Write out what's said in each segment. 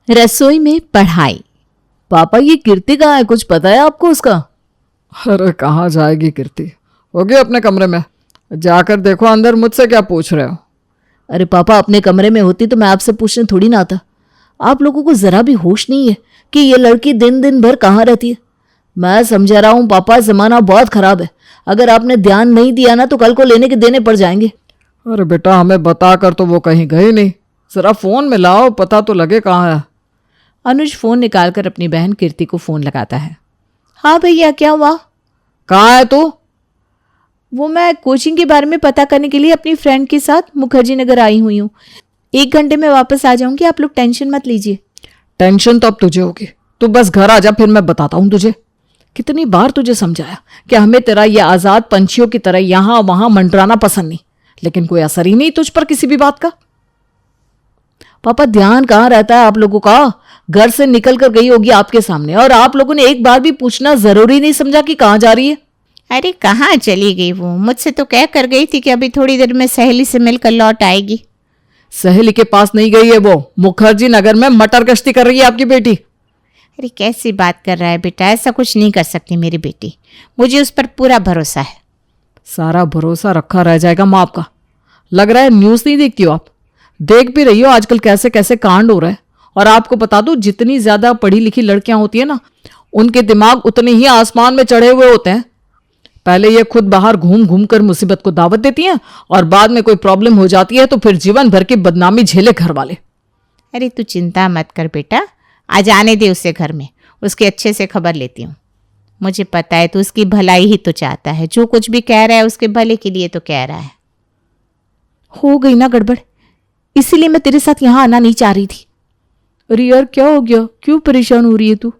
रसोई में पढ़ाई। पापा ये कीर्ति कहाँ है, कुछ पता है आपको उसका? अरे कहाँ जाएगी कीर्ति, होगी अपने कमरे में, जाकर देखो अंदर, मुझसे क्या पूछ रहे हो? अरे पापा अपने कमरे में होती तो मैं आपसे पूछने थोड़ी ना आता। आप लोगों को जरा भी होश नहीं है कि ये लड़की दिन दिन भर कहाँ रहती है। मैं समझा रहा हूँ पापा, जमाना बहुत खराब है। अगर आपने ध्यान नहीं दिया ना तो कल को लेने के देने पड़ जाएंगे। अरे बेटा हमें बता कर तो वो कहीं गई नहीं, जरा फोन में लाओ, पता तो लगे कहाँ है। अनुज फोन निकालकर अपनी बहन कीर्ति को फोन लगाता है। हाँ भैया क्या हुआ? कहाँ है तू? वो मैं कोचिंग के बारे में पता करने के लिए अपनी फ्रेंड के साथ मुखर्जी नगर आई हुई हूँ। 1 घंटे में वापस आ जाऊंगी, आप लोग टेंशन मत लीजिए। टेंशन तो अब तुझे होगी, तू बस घर आ जा, फिर मैं बताता हूँ तुझे। कितनी बार तुझे समझाया कि हमें तेरा ये आजाद पंछियों की तरह यहां वहां मंडराना पसंद नहीं, लेकिन कोई असर ही नहीं तुझ पर किसी भी बात का। पापा ध्यान कहाँ रहता है आप लोगों का? घर से निकल कर गई होगी आपके सामने और आप लोगों ने एक बार भी पूछना जरूरी नहीं समझा कि कहाँ जा रही है। अरे कहाँ चली गई वो? मुझसे तो कह कर गई थी कि अभी थोड़ी देर में सहेली से मिलकर लौट आएगी। सहेली के पास नहीं गई है वो, मुखर्जी नगर में मटर गश्ती कर रही है आपकी बेटी। अरे कैसी बात कर रहा है बेटा, ऐसा कुछ नहीं कर सकती मेरी बेटी, मुझे उस पर पूरा भरोसा है। सारा भरोसा रखा रह जाएगा माँ आपका। लग रहा है न्यूज़ नहीं देखती हो आप, देख भी रही हो आजकल कैसे कैसे कांड हो रहे हैं। और आपको बता दूं, जितनी ज्यादा पढ़ी लिखी लड़कियां होती है ना, उनके दिमाग उतने ही आसमान में चढ़े हुए होते हैं। पहले ये खुद बाहर घूम घूम कर मुसीबत को दावत देती हैं और बाद में कोई प्रॉब्लम हो जाती है तो फिर जीवन भर की बदनामी झेले घर वाले। अरे तू चिंता मत कर बेटा, आज आने दे उसे घर में, उसके अच्छे से खबर लेती हूँ। मुझे पता है तू उसकी भलाई ही तो चाहता है, जो कुछ भी कह रहा है उसके भले के लिए तो कह रहा है। हो गई ना गड़बड़, इसीलिए मैं तेरे साथ यहां आना नहीं चाह रही थी। अरे यार क्या हो गया, क्यों परेशान हो रही है तू?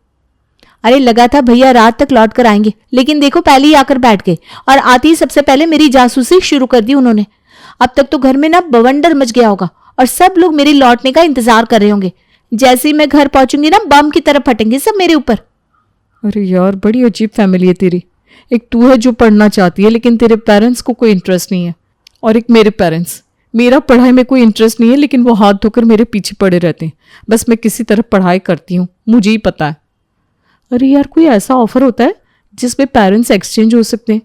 अरे लगा था भैया रात तक लौट कर आएंगे, लेकिन देखो पहले ही आकर बैठ गए और आते ही सबसे पहले मेरी जासूसी शुरू कर दी उन्होंने। अब तक तो घर में ना बवंडर मच गया होगा और सब लोग मेरे लौटने का इंतजार कर रहे होंगे। जैसे ही मैं घर पहुंचूंगी ना, बम की तरह फटेंगे सब मेरे ऊपर। अरे यार बड़ी अजीब फैमिली है तेरी। एक तू है जो पढ़ना चाहती है लेकिन तेरे पेरेंट्स को कोई इंटरेस्ट नहीं है, और एक मेरे पेरेंट्स, मेरा पढ़ाई में कोई इंटरेस्ट नहीं है लेकिन वो हाथ धोकर मेरे पीछे पड़े रहते हैं। बस मैं किसी तरह पढ़ाई करती हूँ, मुझे ही पता है। अरे यार कोई ऐसा ऑफर होता है जिसमें पेरेंट्स एक्सचेंज हो सकते हैं?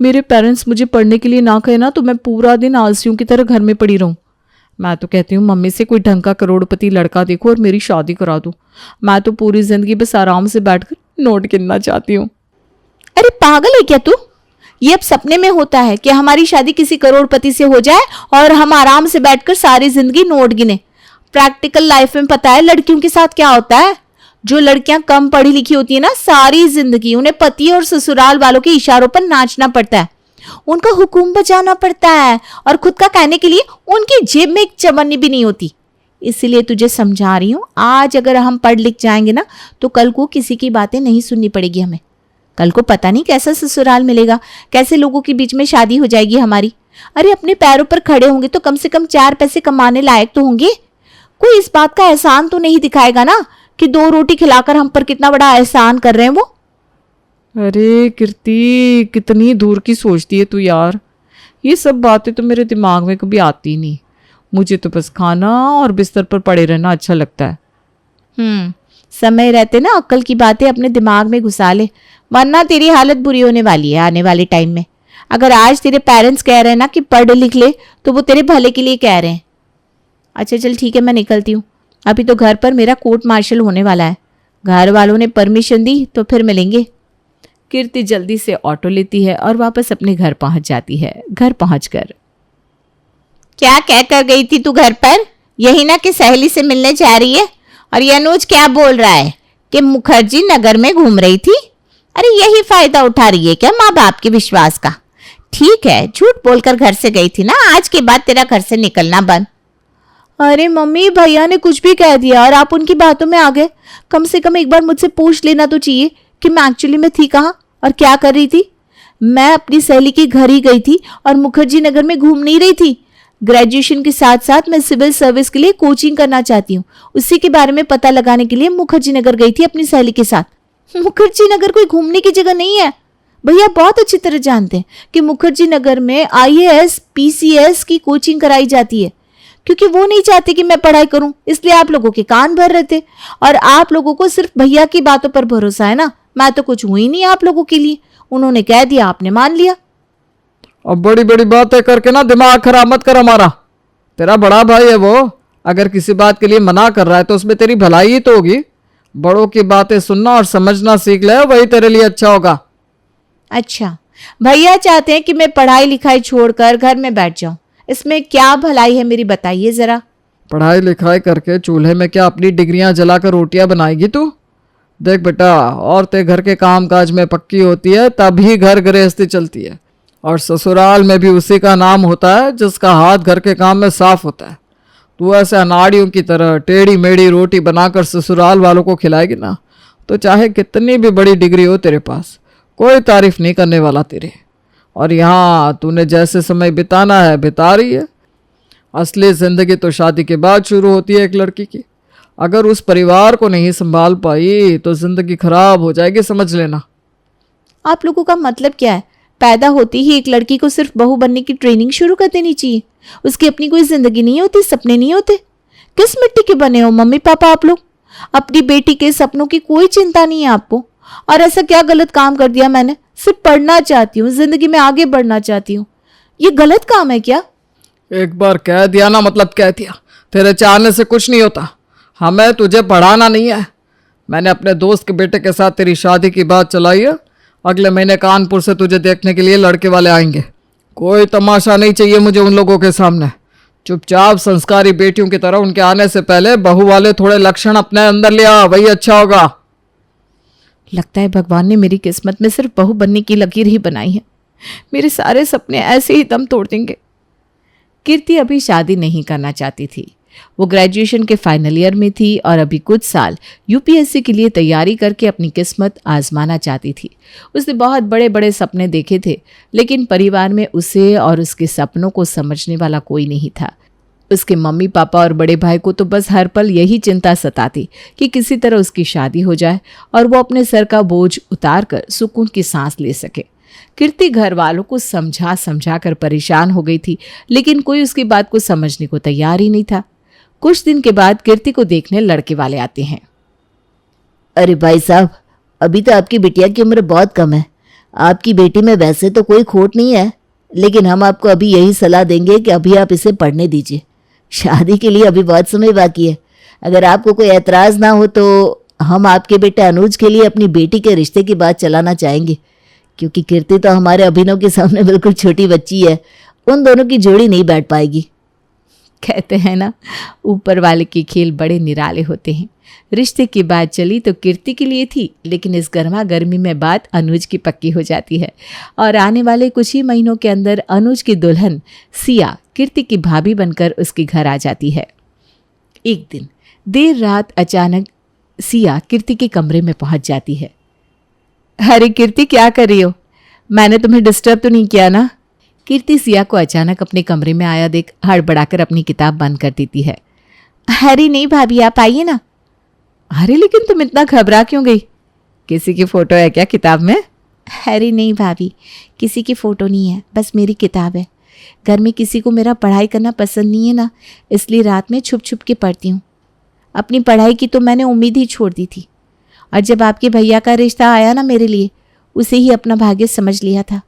मेरे पेरेंट्स मुझे पढ़ने के लिए ना कहे ना तो मैं पूरा दिन आलसियों की तरह घर में पड़ी रहूं। मैं तो कहती हूँ मम्मी से कोई ढंग का करोड़पति लड़का देखो और मेरी शादी करा दो। मैं तो पूरी जिंदगी बस आराम से बैठकर नोट गिनना चाहती हूँ। अरे पागल है क्या तू? ये अब सपने में होता है कि हमारी शादी किसी करोड़पति से हो जाए और हम आराम से बैठकर सारी जिंदगी नोट गिने। प्रैक्टिकल लाइफ में पता है लड़कियों के साथ क्या होता है? जो लड़कियां कम पढ़ी लिखी होती है ना, सारी जिंदगी उन्हें पति और ससुराल वालों के इशारों पर नाचना पड़ता है, उनका हुक्म बजाना पड़ता है और खुद का कहने के लिए उनकी जेब में एक चवन्नी भी नहीं होती। इसीलिए तुझे समझा रही हूँ, आज अगर हम पढ़ लिख जाएंगे ना तो कल को किसी की बातें नहीं सुननी पड़ेगी हमें। कल को पता नहीं कैसा ससुराल मिलेगा, कैसे लोगों के बीच में शादी हो जाएगी हमारी। अरे अपने पैरों पर खड़े होंगे तो कम से कम 4 पैसे कमाने लायक तो होंगे। कोई इस बात का एहसान तो नहीं दिखाएगा ना कि 2 रोटी खिलाकर हम पर कितना बड़ा एहसान कर रहे हैं वो। अरे कीर्ति कितनी दूर की सोचती है तू यार। ये सब बातें तो मेरे दिमाग में कभी आती नहीं। मुझे तो बस खाना और बिस्तर पर पड़े रहना अच्छा लगता है। समय रहते ना अक्ल की बातें अपने दिमाग में घुसा ले, वरना तेरी हालत बुरी होने वाली है आने वाले टाइम में। अगर आज तेरे पेरेंट्स कह रहे हैं ना कि पढ़ लिख ले तो वो तेरे भले के लिए कह रहे हैं। अच्छा चल ठीक है, मैं निकलती हूँ। अभी तो घर पर मेरा कोर्ट मार्शल होने वाला है, घर वालों ने परमिशन दी तो फिर मिलेंगे। कीर्ति जल्दी से ऑटो लेती है और वापस अपने घर पहुंच जाती है। घर पहुंचकर क्या कहकर गई थी तू घर पर? यही ना कि सहेली से मिलने जा रही है? और ये अनुज क्या बोल रहा है कि मुखर्जी नगर में घूम रही थी? अरे यही फायदा उठा रही है क्या माँ बाप के विश्वास का? ठीक है, झूठ बोलकर घर से गई थी ना, आज के बाद तेरा घर से निकलना बंद। अरे मम्मी भैया ने कुछ भी कह दिया और आप उनकी बातों में आ गए। कम से कम एक बार मुझसे पूछ लेना तो चाहिए कि मैं एक्चुअली में थी कहाँ और क्या कर रही थी। मैं अपनी सहेली के घर ही गई थी और मुखर्जी नगर में घूम नहीं रही थी। ग्रेजुएशन के साथ साथ मैं सिविल सर्विस के लिए कोचिंग करना चाहती हूँ, उसी के बारे में पता लगाने के लिए मुखर्जी नगर गई थी अपनी सहेली के साथ। मुखर्जी नगर कोई घूमने की जगह नहीं है। भैया बहुत अच्छी तरह जानते हैं कि मुखर्जी नगर में IAS PCS की कोचिंग कराई जाती है। क्योंकि वो नहीं चाहते कि मैं पढ़ाई करूं, इसलिए आप लोगों के कान भर रहे थे। और आप लोगों को सिर्फ भैया की बातों पर भरोसा है ना। मैं तो कुछ हुई नहीं आप लोगों के लिए, उन्होंने कह दिया, आपने मान लिया। अब बड़ी बड़ी बातें करके ना दिमाग खराब मत कर हमारा। तेरा बड़ा भाई है वो, अगर किसी बात के लिए मना कर रहा है तो उसमें तेरी भलाई ही तो होगी। बड़ों की बातें सुनना और समझना सीख ले, वही तेरे लिए अच्छा होगा। अच्छा, भैया चाहते हैं कि मैं पढ़ाई लिखाई छोड़कर घर में बैठ जाऊं, इसमें क्या भलाई है मेरी, बताइए जरा। पढ़ाई लिखाई करके चूल्हे में क्या अपनी डिग्रियां जलाकर रोटियां बनाएगी तू? देख बेटा, औरतें घर के काम काज में पक्की होती है तभी घर गृहस्थी चलती है, और ससुराल में भी उसी का नाम होता है जिसका हाथ घर के काम में साफ होता है। तू ऐसे अनाड़ियों की तरह टेढ़ी मेढ़ी रोटी बनाकर ससुराल वालों को खिलाएगी ना, तो चाहे कितनी भी बड़ी डिग्री हो तेरे पास, कोई तारीफ नहीं करने वाला तेरे। और यहाँ तूने जैसे समय बिताना है बिता रही है। असली जिंदगी तो शादी के बाद शुरू होती है एक लड़की की। अगर उस परिवार को नहीं संभाल पाई तो जिंदगी खराब हो जाएगी, समझ लेना। आप लोगों का मतलब क्या है? पैदा होती ही एक लड़की को सिर्फ बहू बनने की ट्रेनिंग शुरू कर देनी चाहिए? उसकी अपनी कोई जिंदगी नहीं होती, सपने नहीं होते? किस मिट्टी के बने हो मम्मी पापा आप लोग? अपनी बेटी के सपनों की कोई चिंता नहीं है आपको। और ऐसा क्या गलत काम कर दिया मैंने? सिर्फ पढ़ना चाहती हूँ, जिंदगी में आगे बढ़ना चाहती हूँ, ये गलत काम है क्या? एक बार कह दिया ना मतलब कह दिया। तेरे चाहने से कुछ नहीं होता। हमें तुझे पढ़ाना नहीं है। मैंने अपने दोस्त के बेटे के साथ तेरी शादी की बात चलाई है। अगले महीने कानपुर से तुझे देखने के लिए लड़के वाले आएंगे। कोई तमाशा नहीं चाहिए मुझे उन लोगों के सामने। चुपचाप संस्कारी बेटियों की तरह उनके आने से पहले बहू वाले थोड़े लक्षण अपने अंदर ले आ, वही अच्छा होगा। लगता है भगवान ने मेरी किस्मत में सिर्फ बहू बनने की लकीर ही बनाई है। मेरे सारे सपने ऐसे ही दम तोड़ देंगे। कीर्ति अभी शादी नहीं करना चाहती थी। वो ग्रेजुएशन के फाइनल ईयर में थी और अभी कुछ साल यूपीएससी के लिए तैयारी करके अपनी किस्मत आजमाना चाहती थी। उसने बहुत बड़े बड़े सपने देखे थे, लेकिन परिवार में उसे और उसके सपनों को समझने वाला कोई नहीं था। उसके मम्मी पापा और बड़े भाई को तो बस हर पल यही चिंता सताती कि किसी तरह उसकी शादी हो जाए और वो अपने सर का बोझ उतार कर सुकून की सांस ले सके। कीर्ति घर वालों को समझा समझा कर परेशान हो गई थी, लेकिन कोई उसकी बात को समझने को तैयार ही नहीं था। कुछ दिन के बाद कीर्ति को देखने लड़के वाले आते हैं। अरे भाई साहब, अभी तो आपकी बिटिया की उम्र बहुत कम है। आपकी बेटी में वैसे तो कोई खोट नहीं है, लेकिन हम आपको अभी यही सलाह देंगे कि अभी आप इसे पढ़ने दीजिए। शादी के लिए अभी बहुत समय बाकी है। अगर आपको कोई एतराज़ ना हो तो हम आपके बेटे अनुज के लिए अपनी बेटी के रिश्ते की बात चलाना चाहेंगे, क्योंकि कीर्ति तो हमारे अभिनव के सामने बिल्कुल छोटी बच्ची है। उन दोनों की जोड़ी नहीं बैठ पाएगी। कहते हैं ना, ऊपर वाले के खेल बड़े निराले होते हैं। रिश्ते की बात चली तो कीर्ति के लिए थी, लेकिन इस गर्मा गर्मी में बात अनुज की पक्की हो जाती है और आने वाले कुछ ही महीनों के अंदर अनुज की दुल्हन सिया कीर्ति की भाभी बनकर उसके घर आ जाती है। एक दिन देर रात अचानक सिया कीर्ति के कमरे में पहुंच जाती है। अरे कीर्ति, क्या कर रही हो? मैंने तुम्हें डिस्टर्ब तो नहीं किया ना? कीर्ति सिया को अचानक अपने कमरे में आया देख हड़बड़ाकर अपनी किताब बंद कर देती है। अरे नहीं भाभी, आप आइए ना। अरे लेकिन तुम इतना घबरा क्यों गई? किसी की फोटो है क्या किताब में? अरे नहीं भाभी, किसी की फोटो नहीं है, बस मेरी किताब है। घर में किसी को मेरा पढ़ाई करना पसंद नहीं है ना, इसलिए रात में छुप छुप के पढ़ती हूँ। अपनी पढ़ाई की तो मैंने उम्मीद ही छोड़ दी थी, और जब आपके भैया का रिश्ता आया ना मेरे लिए, उसे ही अपना भाग्य समझ लिया था।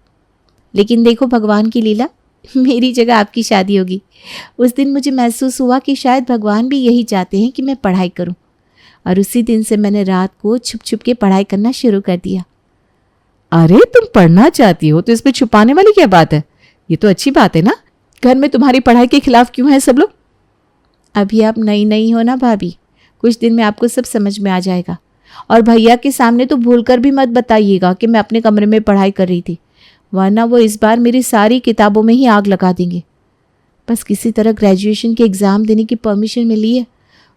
लेकिन देखो भगवान की लीला, मेरी जगह आपकी शादी होगी। उस दिन मुझे महसूस हुआ कि शायद भगवान भी यही चाहते हैं कि मैं पढ़ाई करूं, और उसी दिन से मैंने रात को छुप छुप के पढ़ाई करना शुरू कर दिया। अरे तुम पढ़ना चाहती हो तो इसमें छुपाने वाली क्या बात है? ये तो अच्छी बात है ना। घर में तुम्हारी पढ़ाई के खिलाफ क्यों है सब लोग? अभी आप नई नई हो ना भाभी, कुछ दिन में आपको सब समझ में आ जाएगा। और भैया के सामने तो भूलकर भी मत बताइएगा कि मैं अपने कमरे में पढ़ाई कर रही थी, वरना वो इस बार मेरी सारी किताबों में ही आग लगा देंगे। बस किसी तरह ग्रेजुएशन के एग्ज़ाम देने की परमिशन मिली है।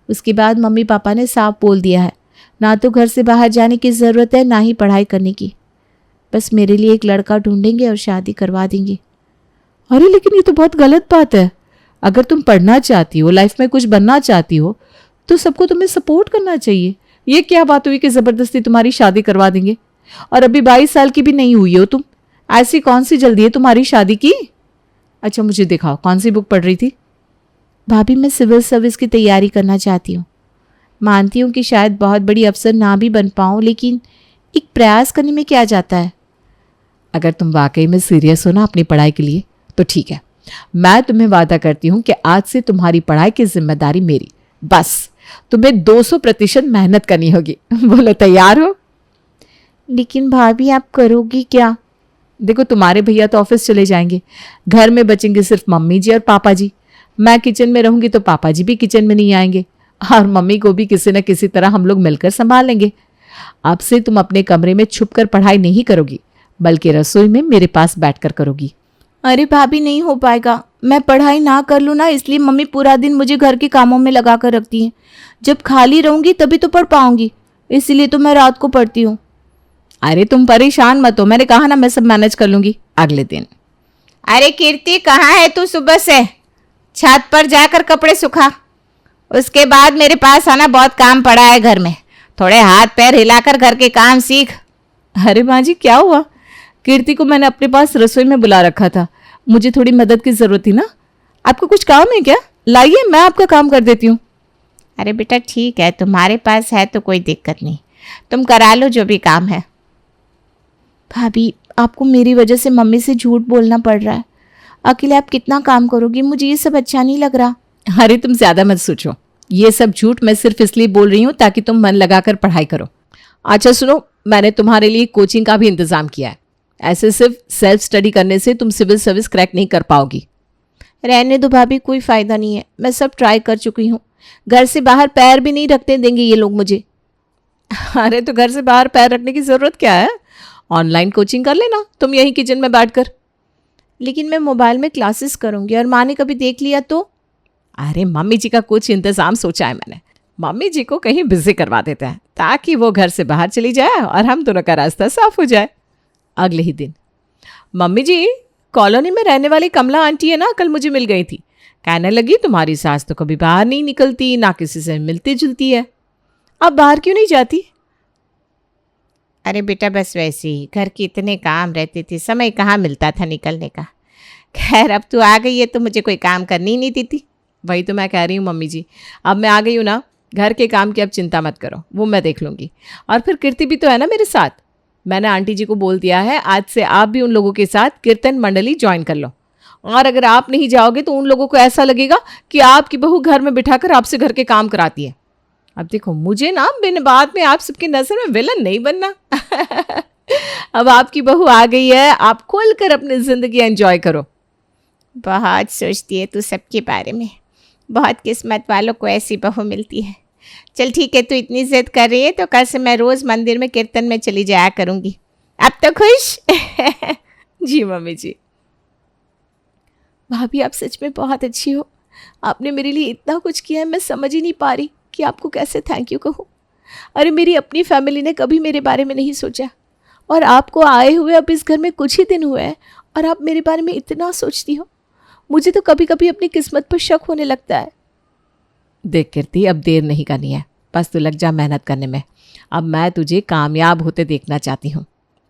उसके बाद मम्मी पापा ने साफ बोल दिया है, ना तो घर से बाहर जाने की ज़रूरत है, ना ही पढ़ाई करने की। बस मेरे लिए एक लड़का ढूंढेंगे और शादी करवा देंगे। अरे लेकिन ये तो बहुत गलत बात है। अगर तुम पढ़ना चाहती हो, लाइफ में कुछ बनना चाहती हो, तो सबको तुम्हें सपोर्ट करना चाहिए। ये क्या बात हुई कि ज़बरदस्ती तुम्हारी शादी करवा देंगे? और अभी 22 साल की भी नहीं हुई हो तुम, ऐसी कौन सी जल्दी है तुम्हारी शादी की? अच्छा मुझे दिखाओ, कौन सी बुक पढ़ रही थी? भाभी मैं सिविल सर्विस की तैयारी करना चाहती हूँ। मानती हूँ कि शायद बहुत बड़ी अफसर ना भी बन पाऊँ, लेकिन एक प्रयास करने में क्या जाता है। अगर तुम वाकई में सीरियस हो ना अपनी पढ़ाई के लिए तो ठीक है, मैं तुम्हें वादा करती हूँ कि आज से तुम्हारी पढ़ाई की जिम्मेदारी मेरी। बस तुम्हें 200% मेहनत करनी होगी। बोलो तैयार हो? लेकिन भाभी आप करोगी क्या? देखो तुम्हारे भैया तो ऑफिस चले जाएंगे, घर में बचेंगे सिर्फ मम्मी जी और पापा जी। मैं किचन में रहूंगी तो पापा जी भी किचन में नहीं आएंगे, और मम्मी को भी किसी न किसी तरह हम लोग मिलकर संभाल लेंगे। अब से तुम अपने कमरे में छुपकर पढ़ाई नहीं करोगी, बल्कि रसोई में मेरे पास बैठकर करोगी। अरे भाभी नहीं हो पाएगा। मैं पढ़ाई ना कर लूँ ना, इसलिए मम्मी पूरा दिन मुझे घर के कामों में लगा कर रखती हैं। जब खाली रहूंगी तभी तो पढ़ पाऊंगी, इसीलिए तो मैं रात को पढ़ती हूँ। अरे तुम परेशान मत हो, मैंने कहा ना मैं सब मैनेज कर लूंगी। अगले दिन, अरे कीर्ति कहाँ है तू? सुबह से छत पर जाकर कपड़े सुखा, उसके बाद मेरे पास आना। बहुत काम पड़ा है घर में, थोड़े हाथ पैर हिलाकर घर के काम सीख। अरे माँ जी क्या हुआ? कीर्ति को मैंने अपने पास रसोई में बुला रखा था, मुझे थोड़ी मदद की जरूरत थी ना। आपको कुछ काम है क्या? लाइए मैं आपका काम कर देती हूँ। अरे बेटा ठीक है, तुम्हारे पास है तो कोई दिक्कत नहीं, तुम करा लो जो भी काम है। भाभी आपको मेरी वजह से मम्मी से झूठ बोलना पड़ रहा है। अकेले आप कितना काम करोगी? मुझे ये सब अच्छा नहीं लग रहा। अरे तुम ज्यादा मत सोचो, ये सब झूठ मैं सिर्फ इसलिए बोल रही हूँ ताकि तुम मन लगाकर पढ़ाई करो। अच्छा सुनो, मैंने तुम्हारे लिए कोचिंग का भी इंतजाम किया है। ऐसे सिर्फ सेल्फ स्टडी करने से तुम सिविल सर्विस क्रैक नहीं कर पाओगी। रहने दो भाभी, कोई फ़ायदा नहीं है। मैं सब ट्राई कर चुकी हूँ। घर से बाहर पैर भी नहीं रखने देंगे ये लोग मुझे। अरे तो घर से बाहर पैर रखने की जरूरत क्या है? ऑनलाइन कोचिंग कर लेना तुम यहीं किचन में बैठकर। लेकिन मैं मोबाइल में क्लासेस करूँगी और माँ ने कभी देख लिया तो? अरे मम्मी जी का कुछ इंतजाम सोचा है मैंने। मम्मी जी को कहीं बिजी करवा देते हैं ताकि वो घर से बाहर चली जाए और हम दोनों का रास्ता साफ हो जाए। अगले ही दिन, मम्मी जी कॉलोनी में रहने वाली कमला आंटी है ना, कल मुझे मिल गई थी। कहने लगी तुम्हारी सास तो कभी बाहर नहीं निकलती, ना किसी से मिलती जुलती है, अब बाहर क्यों नहीं जाती? अरे बेटा बस वैसे ही, घर के इतने काम रहते थे, समय कहाँ मिलता था निकलने का। खैर अब तू आ गई है तो मुझे कोई काम करनी ही नहीं देती। वही तो मैं कह रही हूँ मम्मी जी, अब मैं आ गई हूँ ना, घर के काम की अब चिंता मत करो, वो मैं देख लूँगी। और फिर कीर्ति भी तो है ना मेरे साथ। मैंने आंटी जी को बोल दिया है आज से आप भी उन लोगों के साथ कीर्तन मंडली ज्वाइन कर लो। और अगर आप नहीं जाओगे तो उन लोगों को ऐसा लगेगा कि आपकी बहू घर में बिठाकर आपसे घर के काम कराती है। अब देखो मुझे ना बिन बात में आप सबकी नज़र में विलन नहीं बनना। अब आपकी बहू आ गई है, आप खुलकर अपनी जिंदगी एंजॉय करो। बहुत सोचती है तू सबके बारे में, बहुत किस्मत वालों को ऐसी बहू मिलती है। चल ठीक है, तू इतनी जिद कर रही है तो कल से मैं रोज़ मंदिर में कीर्तन में चली जाया करूँगी। अब तो खुश? जी मम्मी जी। भाभी आप सच में बहुत अच्छी हो। आपने मेरे लिए इतना कुछ किया है, मैं समझ ही नहीं पा रही कि आपको कैसे थैंक यू कहूँ। अरे मेरी अपनी फैमिली ने कभी मेरे बारे में नहीं सोचा, और आपको आए हुए अब इस घर में कुछ ही दिन हुए हैं और आप मेरे बारे में इतना सोचती हो। मुझे तो कभी कभी अपनी किस्मत पर शक होने लगता है। देख कीर्ति, अब देर नहीं करनी है, बस तू लग जा मेहनत करने में। अब मैं तुझे कामयाब होते देखना चाहती हूँ।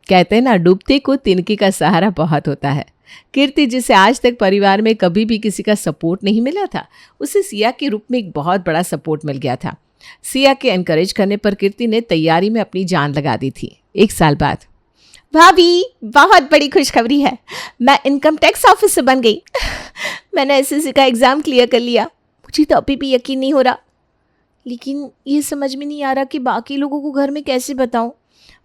कहते हैं ना, डूबते को तिनके का सहारा बहुत होता है। कीर्ति जिसे आज तक परिवार में कभी भी किसी का सपोर्ट नहीं मिला था, उसे सिया के रूप में एक बहुत बड़ा सपोर्ट मिल गया था। सिया के एनकरेज करने पर कीर्ति ने तैयारी में अपनी जान लगा दी थी। 1 साल बाद, भाभी बहुत बड़ी खुशखबरी है, मैं इनकम टैक्स ऑफिसर बन गई। मैंने एसएससी का एग्ज़ाम क्लियर कर लिया। मुझे तो अभी भी यकीन नहीं हो रहा, लेकिन ये समझ में नहीं आ रहा कि बाकी लोगों को घर में कैसे बताऊं।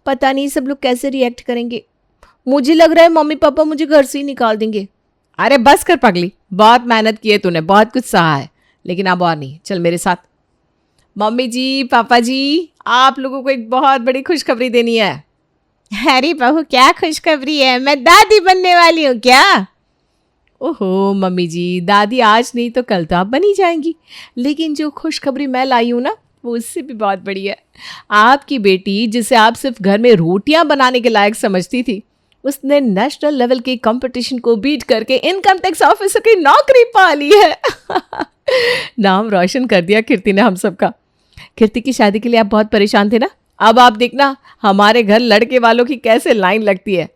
पता नहीं सब लोग कैसे रिएक्ट करेंगे। मुझे लग रहा है मम्मी पापा मुझे घर से ही निकाल देंगे। अरे बस कर पगली, बहुत मेहनत की है तूने, बहुत कुछ सहा है, लेकिन अब और नहीं, चल मेरे साथ। मम्मी जी, पापा जी, आप लोगों को एक बहुत बड़ी खुशखबरी देनी है। अरे बहू क्या खुशखबरी है, मैं दादी बनने वाली हूँ क्या? ओहो मम्मी जी, दादी आज नहीं तो कल तो आप बनी जाएंगी। लेकिन जो खुशखबरी मैं लाई हूँ ना, वो उससे भी बहुत बड़ी है। आपकी बेटी, जिसे आप सिर्फ घर में रोटियां बनाने के लायक समझती थी, उसने नेशनल लेवल के कंपटीशन को बीट करके इनकम टैक्स ऑफिसर की नौकरी पा ली है। नाम रोशन कर दिया कीर्ति ने हम सबका। कीर्ति की शादी के लिए आप बहुत परेशान थे ना, अब आप देखना हमारे घर लड़के वालों की कैसे लाइन लगती है,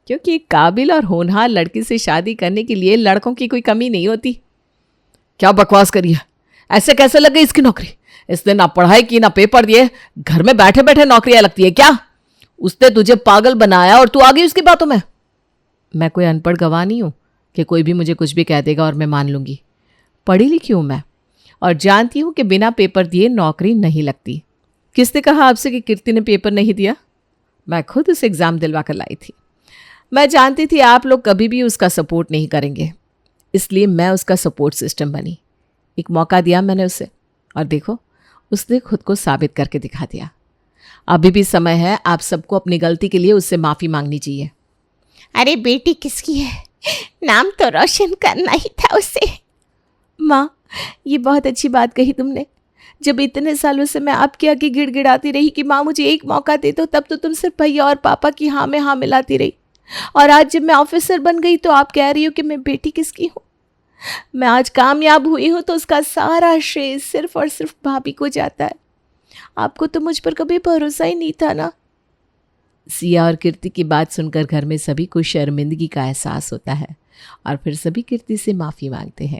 क्योंकि एक काबिल और होनहार लड़की से शादी करने के लिए लड़कों की कोई कमी नहीं होती। क्या बकवास करी है? ऐसे कैसे लग गई इसकी नौकरी? इसने ना पढ़ाई की ना पेपर दिए, घर में बैठे बैठे नौकरियां लगती है क्या? उसने तुझे पागल बनाया और तू आ गई उसकी बातों में। मैं कोई अनपढ़ गवाह नहीं हूं कि कोई भी मुझे कुछ भी कह देगा और मैं मान लूंगी। पढ़ी लिखी हूं मैं और जानती हूं कि बिना पेपर दिए नौकरी नहीं लगती। किसने कहा आपसे कि कीर्ति ने पेपर नहीं दिया? मैं खुद उसे एग्ज़ाम दिलवा कर लाई थी। मैं जानती थी आप लोग कभी भी उसका सपोर्ट नहीं करेंगे, इसलिए मैं उसका सपोर्ट सिस्टम बनी। एक मौका दिया मैंने उसे और देखो उसने खुद को साबित करके दिखा दिया। अभी भी समय है, आप सबको अपनी गलती के लिए उससे माफ़ी मांगनी चाहिए। अरे बेटी किसकी है, नाम तो रोशन करना ही था उसे। माँ, ये बहुत अच्छी बात कही तुमने। जब इतने सालों से मैं आपके आगे गिड़गिड़ाती रही कि माँ मुझे एक मौका दे दो, तब तो तुम सिर्फ भैया और पापा की हाँ में हाँ मिलाती रही। और आज जब मैं ऑफिसर बन गई तो आप कह रही हो कि मैं बेटी किसकी हूँ। मैं आज कामयाब हुई हूँ तो उसका सारा श्रेय सिर्फ और सिर्फ भाभी को जाता है। आपको तो मुझ पर कभी भरोसा ही नहीं था ना। सिया और कीर्ति की बात सुनकर घर में सभी को शर्मिंदगी का एहसास होता है और फिर सभी कीर्ति से माफ़ी मांगते हैं।